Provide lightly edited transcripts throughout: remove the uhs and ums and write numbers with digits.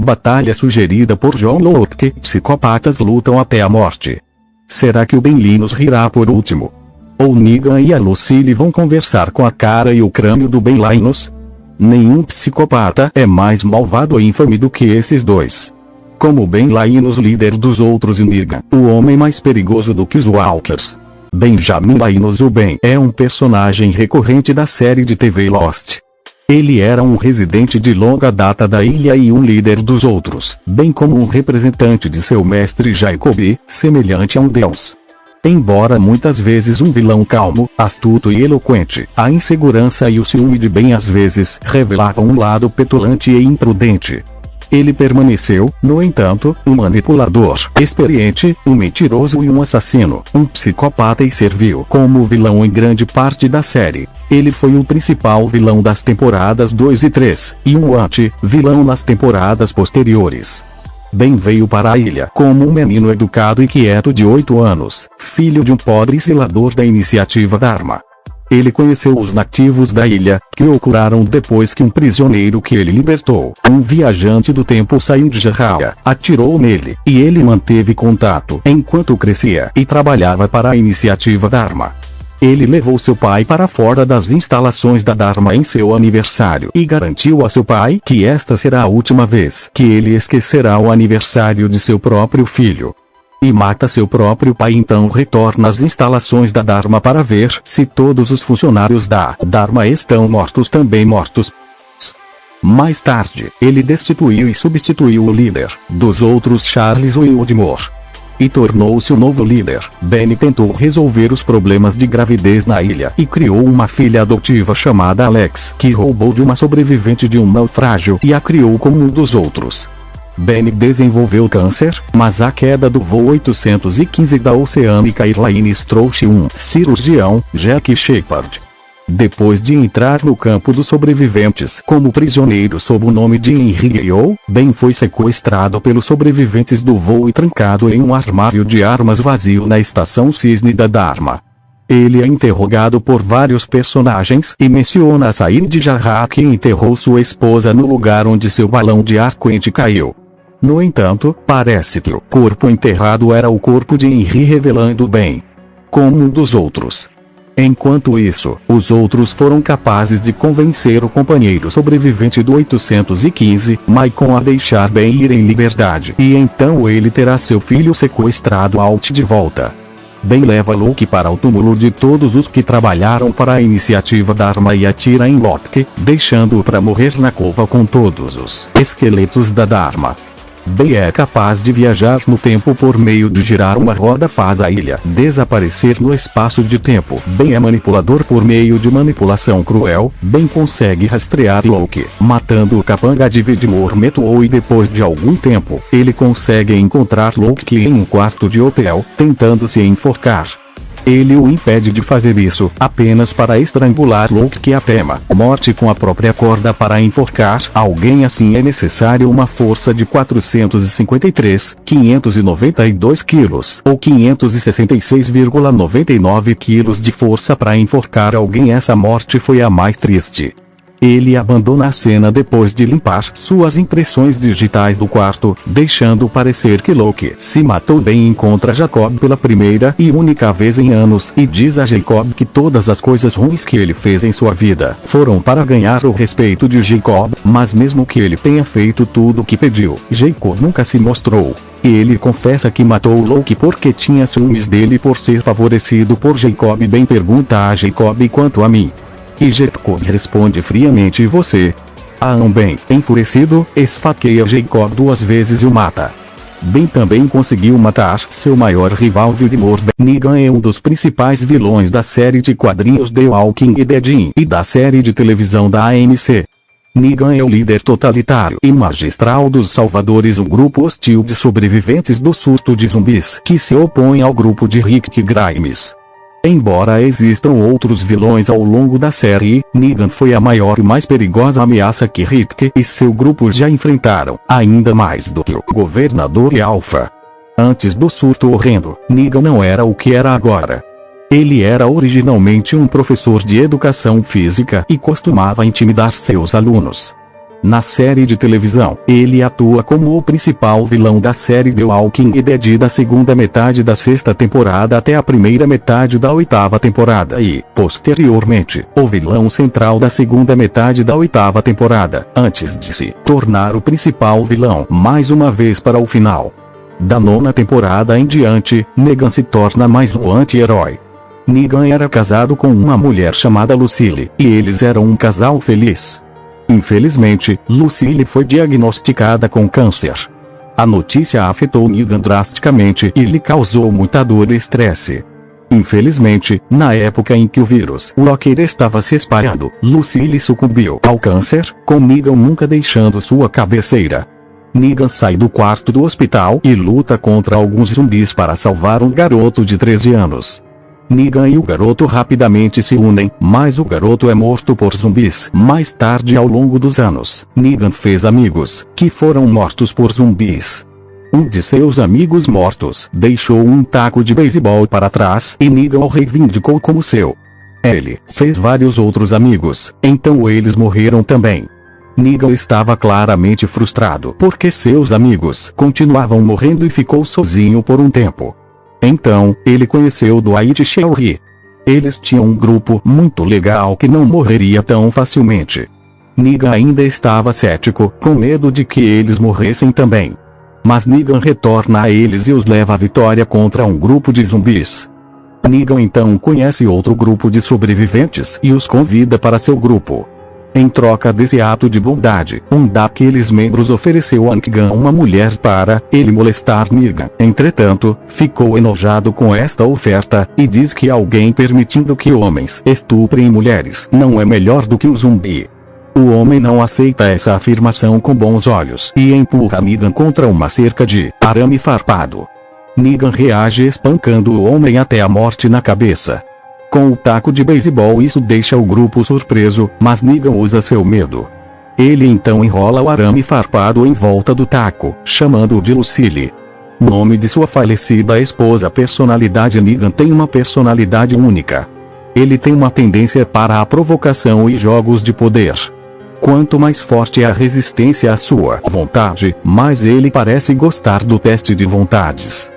Batalha sugerida por John Locke. Psicopatas lutam até a morte. Será que o Ben Linus rirá por último? Ou Negan e a Lucille vão conversar com a cara e o crânio do Ben Linus? Nenhum psicopata é mais malvado e infame do que esses dois. Como Ben Linus, líder dos outros, e Negan, o homem mais perigoso do que os Walkers. Benjamin Linus, o Ben, é um personagem recorrente da série de TV Lost. Ele era um residente de longa data da ilha e um líder dos outros, bem como um representante de seu mestre Jacob, semelhante a um deus. Embora muitas vezes um vilão calmo, astuto e eloquente, a insegurança e o ciúme de Ben às vezes revelavam um lado petulante e imprudente. Ele permaneceu, no entanto, um manipulador experiente, um mentiroso e um assassino, um psicopata, e serviu como vilão em grande parte da série. Ele foi o principal vilão das temporadas 2 e 3, e um anti-vilão nas temporadas posteriores. Ben veio para a ilha como um menino educado e quieto de 8 anos, filho de um pobre selador da iniciativa Dharma. Ele conheceu os nativos da ilha, que o curaram depois que um prisioneiro que ele libertou, um viajante do tempo, saiu de Jarrah, atirou nele, e ele manteve contato enquanto crescia e trabalhava para a iniciativa Dharma. Ele levou seu pai para fora das instalações da Dharma em seu aniversário e garantiu a seu pai que esta será a última vez que ele esquecerá o aniversário de seu próprio filho. E mata seu próprio pai, então retorna às instalações da Dharma para ver se todos os funcionários da Dharma estão mortos, também mortos. Mais tarde, ele destituiu e substituiu o líder dos outros, Charles Wildmore, e tornou-se o novo líder. Ben tentou resolver os problemas de gravidez na ilha e criou uma filha adotiva chamada Alex, que roubou de uma sobrevivente de um naufrágio e a criou como um dos outros. Ben desenvolveu câncer, mas a queda do voo 815 da Oceanic Airlines trouxe um cirurgião, Jack Shepard. Depois de entrar no campo dos sobreviventes como prisioneiro sob o nome de Henry Yeo, Ben foi sequestrado pelos sobreviventes do voo e trancado em um armário de armas vazio na estação Cisne da Dharma. Ele é interrogado por vários personagens e menciona a sair de Jarrah, que enterrou sua esposa no lugar onde seu balão de ar quente caiu. No entanto, parece que o corpo enterrado era o corpo de Henry, revelando Ben como um dos outros. Enquanto isso, os outros foram capazes de convencer o companheiro sobrevivente do 815, Maicon, a deixar Ben ir em liberdade, e então ele terá seu filho sequestrado de volta. Ben leva Luke para o túmulo de todos os que trabalharam para a iniciativa Dharma e atira em Locke, deixando-o para morrer na cova com todos os esqueletos da Dharma. Ben é capaz de viajar no tempo por meio de girar uma roda, faz a ilha desaparecer no espaço de tempo. Ben é manipulador por meio de manipulação cruel. Ben consegue rastrear Locke, matando o capanga de Widmore Metuou, e depois de algum tempo, ele consegue encontrar Locke em um quarto de hotel, tentando se enforcar. Ele o impede de fazer isso, apenas para estrangular Locke até a morte com a própria corda. Para enforcar alguém assim é necessário uma força de 453,592 quilos, ou 566,99 quilos de força para enforcar alguém. Essa morte foi a mais triste. Ele abandona a cena depois de limpar suas impressões digitais do quarto, deixando parecer que Locke se matou. Ben encontra Jacob pela primeira e única vez em anos e diz a Jacob que todas as coisas ruins que ele fez em sua vida foram para ganhar o respeito de Jacob, mas mesmo que ele tenha feito tudo o que pediu, Jacob nunca se mostrou. E ele confessa que matou Locke porque tinha ciúmes dele por ser favorecido por Jacob. Ben pergunta a Jacob quanto a mim. E Jacob responde friamente: e você? Ben, enfurecido, esfaqueia Jacob 2 vezes e o mata. Ben também conseguiu matar seu maior rival, Widmore. Negan é um dos principais vilões da série de quadrinhos The Walking Dead e da série de televisão da AMC. Negan é o líder totalitário e magistral dos Salvadores, um grupo hostil de sobreviventes do surto de zumbis que se opõe ao grupo de Rick Grimes. Embora existam outros vilões ao longo da série, Negan foi a maior e mais perigosa ameaça que Rick e seu grupo já enfrentaram, ainda mais do que o Governador e Alpha. Antes do surto horrendo, Negan não era o que era agora. Ele era originalmente um professor de educação física e costumava intimidar seus alunos. Na série de televisão, ele atua como o principal vilão da série The Walking Dead da segunda metade da sexta temporada até a primeira metade da oitava temporada e, posteriormente, o vilão central da segunda metade da oitava temporada, antes de se tornar o principal vilão mais uma vez para o final. Da nona temporada em diante, Negan se torna mais um anti-herói. Negan era casado com uma mulher chamada Lucille, e eles eram um casal feliz. Infelizmente, Lucille foi diagnosticada com câncer. A notícia afetou Negan drasticamente e lhe causou muita dor e estresse. Infelizmente, na época em que o vírus Walker estava se espalhando, Lucille sucumbiu ao câncer, com Negan nunca deixando sua cabeceira. Negan sai do quarto do hospital e luta contra alguns zumbis para salvar um garoto de 13 anos. Negan e o garoto rapidamente se unem, mas o garoto é morto por zumbis. Mais tarde ao longo dos anos, Negan fez amigos, que foram mortos por zumbis. Um de seus amigos mortos deixou um taco de beisebol para trás e Negan o reivindicou como seu. Ele fez vários outros amigos, então eles morreram também. Negan estava claramente frustrado porque seus amigos continuavam morrendo e ficou sozinho por um tempo. Então, ele conheceu Dwight Schrute. Eles tinham um grupo muito legal que não morreria tão facilmente. Negan ainda estava cético, com medo de que eles morressem também. Mas Negan retorna a eles e os leva à vitória contra um grupo de zumbis. Negan então conhece outro grupo de sobreviventes e os convida para seu grupo. Em troca desse ato de bondade, um daqueles membros ofereceu a Negan uma mulher para ele molestar Negan. Entretanto, ficou enojado com esta oferta, e diz que alguém permitindo que homens estuprem mulheres não é melhor do que um zumbi. O homem não aceita essa afirmação com bons olhos e empurra Negan contra uma cerca de arame farpado. Negan reage espancando o homem até a morte na cabeça. Com o taco de beisebol isso deixa o grupo surpreso, mas Negan usa seu medo. Ele então enrola o arame farpado em volta do taco, chamando-o de Lucille. Nome de sua falecida esposa. Personalidade. Negan tem uma personalidade única. Ele tem uma tendência para a provocação e jogos de poder. Quanto mais forte é a resistência à sua vontade, mais ele parece gostar do teste de vontades.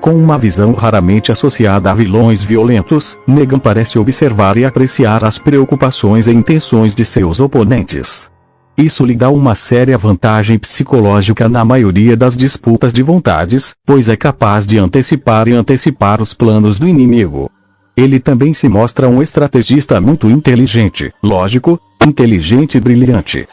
Com uma visão raramente associada a vilões violentos, Negan parece observar e apreciar as preocupações e intenções de seus oponentes. Isso lhe dá uma séria vantagem psicológica na maioria das disputas de vontades, pois é capaz de antecipar os planos do inimigo. Ele também se mostra um estrategista muito inteligente, lógico, inteligente e brilhante.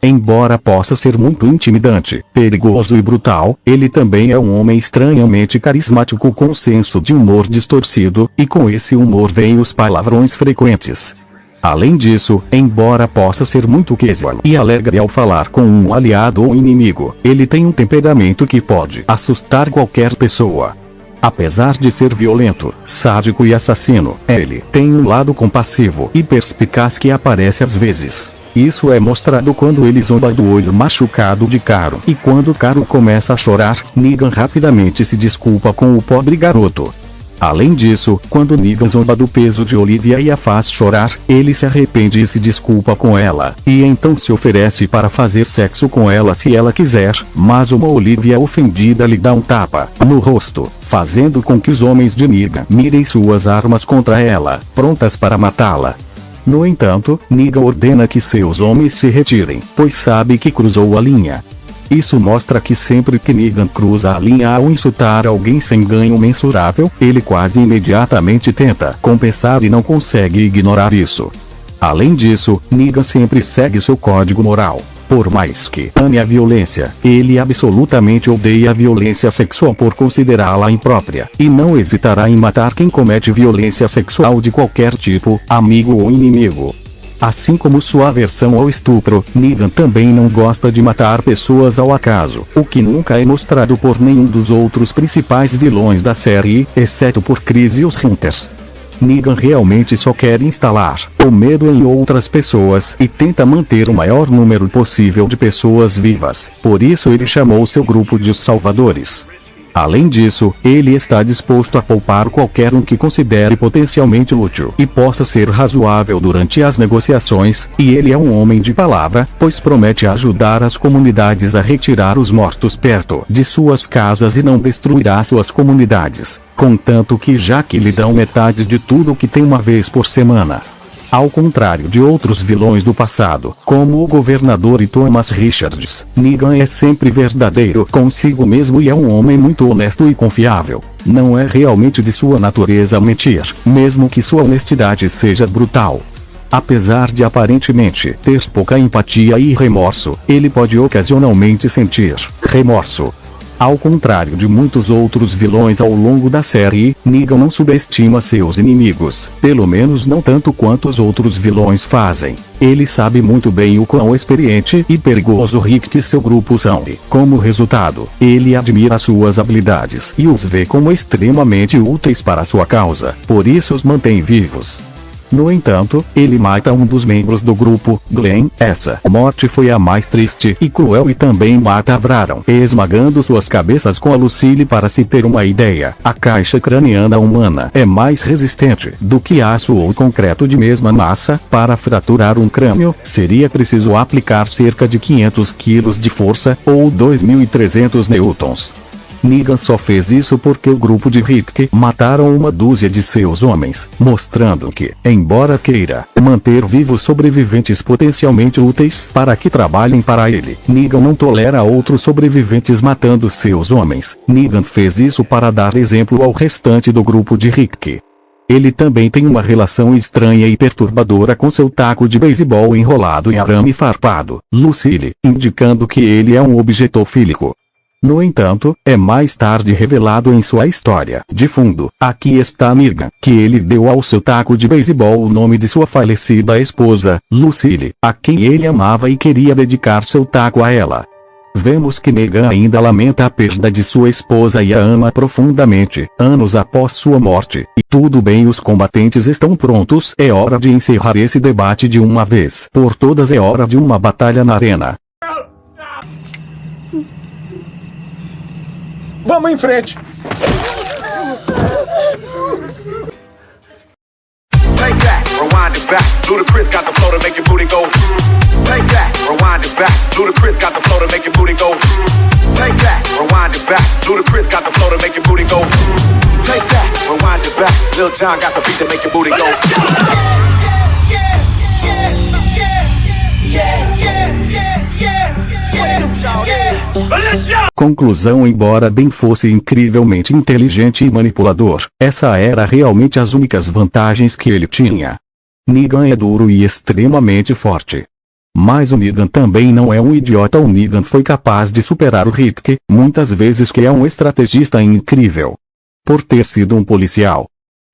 Embora possa ser muito intimidante, perigoso e brutal, ele também é um homem estranhamente carismático com senso de humor distorcido, e com esse humor vêm os palavrões frequentes. Além disso, embora possa ser muito casual e alegre ao falar com um aliado ou inimigo, ele tem um temperamento que pode assustar qualquer pessoa. Apesar de ser violento, sádico e assassino, ele tem um lado compassivo e perspicaz que aparece às vezes. Isso é mostrado quando ele zomba do olho machucado de Caro, e quando Caro começa a chorar, Negan rapidamente se desculpa com o pobre garoto. Além disso, quando Negan zomba do peso de Olivia e a faz chorar, ele se arrepende e se desculpa com ela, e então se oferece para fazer sexo com ela se ela quiser, mas uma Olivia ofendida lhe dá um tapa no rosto, fazendo com que os homens de Negan mirem suas armas contra ela, prontas para matá-la. No entanto, Negan ordena que seus homens se retirem, pois sabe que cruzou a linha. Isso mostra que sempre que Negan cruza a linha ao insultar alguém sem ganho mensurável, ele quase imediatamente tenta compensar e não consegue ignorar isso. Além disso, Negan sempre segue seu código moral. Por mais que ame a violência, ele absolutamente odeia a violência sexual por considerá-la imprópria, e não hesitará em matar quem comete violência sexual de qualquer tipo, amigo ou inimigo. Assim como sua aversão ao estupro, Negan também não gosta de matar pessoas ao acaso, o que nunca é mostrado por nenhum dos outros principais vilões da série, exceto por Chris e os Hunters. Negan realmente só quer instalar o medo em outras pessoas e tenta manter o maior número possível de pessoas vivas, por isso ele chamou seu grupo de Os Salvadores. Além disso, ele está disposto a poupar qualquer um que considere potencialmente útil e possa ser razoável durante as negociações, e ele é um homem de palavra, pois promete ajudar as comunidades a retirar os mortos perto de suas casas e não destruirá suas comunidades, contanto que já que lhe dão metade de tudo o que tem uma vez por semana. Ao contrário de outros vilões do passado, como o governador e Thomas Richards, Negan é sempre verdadeiro consigo mesmo e é um homem muito honesto e confiável. Não é realmente de sua natureza mentir, mesmo que sua honestidade seja brutal. Apesar de aparentemente ter pouca empatia e remorso, ele pode ocasionalmente sentir remorso. Ao contrário de muitos outros vilões ao longo da série, Negan não subestima seus inimigos, pelo menos não tanto quanto os outros vilões fazem. Ele sabe muito bem o quão experiente e perigoso Rick e seu grupo são e, como resultado, ele admira suas habilidades e os vê como extremamente úteis para sua causa, por isso os mantém vivos. No entanto, ele mata um dos membros do grupo, Glenn. Essa morte foi a mais triste e cruel e também mata Braron, esmagando suas cabeças com a Lucille. Para se ter uma ideia, a caixa craniana humana é mais resistente do que aço ou concreto de mesma massa. Para fraturar um crânio, seria preciso aplicar cerca de 500 kg de força, ou 2.300 newtons. Negan só fez isso porque o grupo de Rick mataram uma dúzia de seus homens, mostrando que, embora queira manter vivos sobreviventes potencialmente úteis para que trabalhem para ele, Negan não tolera outros sobreviventes matando seus homens. Negan fez isso para dar exemplo ao restante do grupo de Rick. Ele também tem uma relação estranha e perturbadora com seu taco de beisebol enrolado em arame farpado, Lucille, indicando que ele é um objetofílico. No entanto, é mais tarde revelado em sua história de fundo, aqui está Negan, que ele deu ao seu taco de beisebol o nome de sua falecida esposa, Lucille, a quem ele amava e queria dedicar seu taco a ela. Vemos que Negan ainda lamenta a perda de sua esposa e a ama profundamente, anos após sua morte. E tudo bem, os combatentes estão prontos, é hora de encerrar esse debate de uma vez por todas, é hora de uma batalha na arena. Vamos em frente. Take that, rewind it back. Ludacris got the flow to make your booty go. Take that, rewind it back. Ludacris got the flow to make your booty go. Take that, rewind it back. Ludacris got the flow to make your booty go. Take that, rewind it back. Lil Jon got the beat to make your booty go. Conclusão: embora Ben fosse incrivelmente inteligente e manipulador, essa era realmente as únicas vantagens que ele tinha. Negan é duro e extremamente forte. Mas o Negan também não é um idiota. O Negan foi capaz de superar o Rick, muitas vezes, que é um estrategista incrível, por ter sido um policial.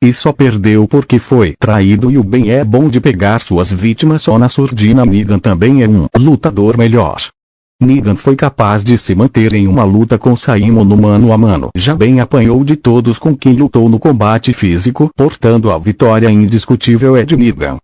E só perdeu porque foi traído, e o Ben é bom de pegar suas vítimas só na surdina. Negan também é um lutador melhor. Negan foi capaz de se manter em uma luta com Simon no mano a mano. Já Ben apanhou de todos com quem lutou no combate físico, portanto a vitória indiscutível é de Negan.